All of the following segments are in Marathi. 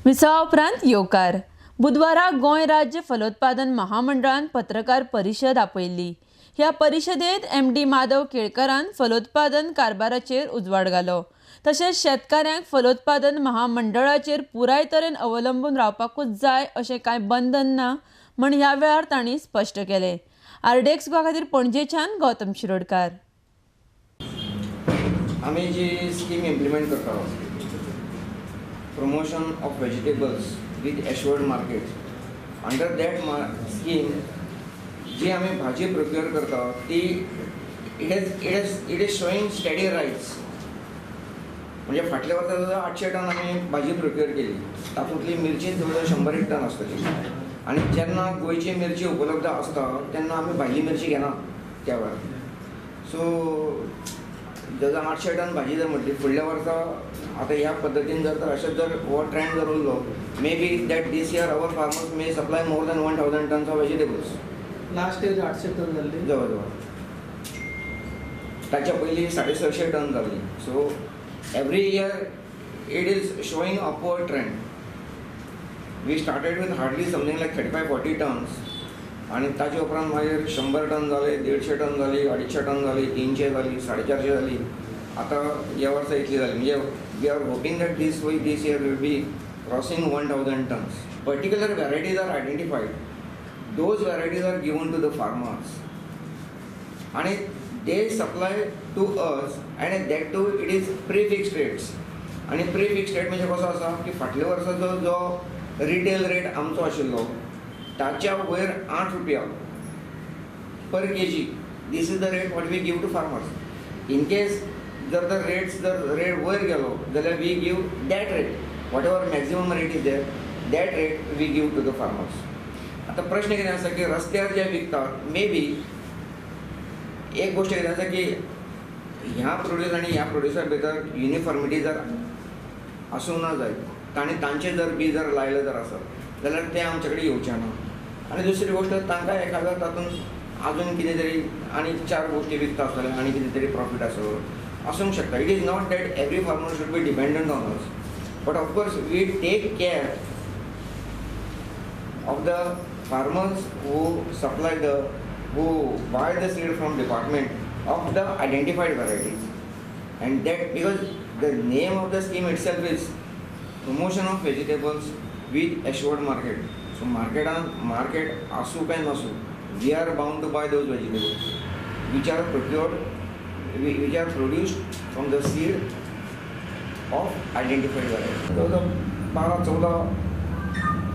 विसावा उपरांत येवकार बुधवारा गोंय राज्य फलोत्पादन महामंडळान पत्रकार परिशद आपयल्ली. ह्या परिशदेंत MD माधव केळकरान फलोत्पादन कारभाराचेर उजवाड घालो. तशेंच शेतकाऱ्यांक फलोत्पादन महामंडळाचेर पुराय तरेन अवलंबून रावपाकूच जाय अशें कांय बंधन ना म्हण ह्या वेळार तांणी स्पश्ट केलें. RDX खातीर पणजेच्यान गौतम शिरोडकार. आम्ही जी स्कीम इम्प्लिमेंट करता promotion of vegetables with assured markets. Under that scheme, जी आम्ही भाजी प्रोक्योर करता ती it is showing steady rise. म्हणजे फाटल्या वर्सा 800 टन आम्ही भाजी प्रोक्योर केली. तातूंतली मिरची जवळ 100 टन आसतली. आणि जेन्ना गोंयची मिरची उपलब्ध आसता तेन्ना आम्ही भायली मिरची घेना त्या वेळार. सो जर 800 टन भाजी जर म्हटली फुडल्या वर्सा आता ह्या पद्धतीन जर अशें जर हो ट्रेंड जर उरलो maybe that this year our farmers may supply more than 1000 tons of vegetables. Last year 800 ton जाल्ली जवळ ताच्या पयलीं 650 टन जाल्ली. So every year it is showing upward trend. We started with hardly something like 35-40 tons आणि ताचे उपरांत मागीर 100 टन जाले, 150 टन जाली, 250 टन जाली, 300 जाली, 450 जाली. आता ह्या वर्सा इतली जाली. म्हणजे we are hoping that this year will be crossing 1000 tons. Particular varieties are identified. Those varieties are given to the farmers आणि they supply to us and that to it is prefixed rates. आणि प्रीफिक्स्ड रेट म्हणजे कसो आसा की फाटल्या वर्साचो जो रिटेल रेट आमचो आशिल्लो ताच्या वयर 8 रुपया per KG. This is the rate what we give to farmers. In case जर द रेट वयर गेलो जाल्यार we give that rate whatever maximum rate is there that rate we give to the farmers. आता प्रश्न कितें आसा की रस्त्यार जे विकतात मे बी एक गोष्ट कितें आसा की ह्या प्रोड्यूस आनी ह्या प्रोड्युसर भितर युनिफॉर्मिटी जर आसूंक ना जाय. तांचे जर बी जर लायले जर आसत जाल्यार ते आमचे कडेन येवचे ना. आनी दुसरी गोष्ट तांकां एखाद्या तातूंत आजून कितें तरी आनी 4 गोष्टी विकता आसतले आनी कितें तरी प्रॉफीट आसूंक शकता. It is not that every farmer should be dependent on us. But of course we take care of the farmers who supply who buy the seed from department of the identified varieties, and that because the name of the scheme itself is promotion of vegetables with assured market. So market asu kai nasu, we are bound to buy those vegetables which are which are produced from the seed of identified varieties. So the 12-14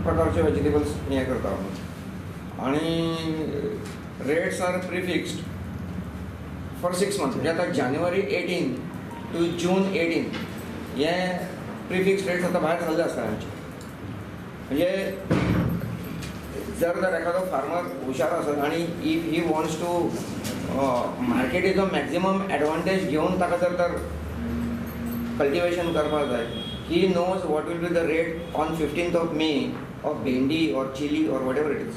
प्रकारचे व्हेजिटेबल्स हे करता आणि rates are prefixed for 6 months. म्हणजे आता जानेवारी 18 टू जून 18 हे प्रिफिक्स्ड रेट्स आता भायर घाल्ले आसता आमचे. म्हणजे जर एखादो फार्मर हुशार आसत आणि इफ ही वॉन्ट्स टू मार्केटीचो मॅक्झिमम एडवांटेज घेवन ताका जर कल्टिवेशन करपाक जाय. he knows what will be the rate on 15th of May of bhendi or chili or whatever it is.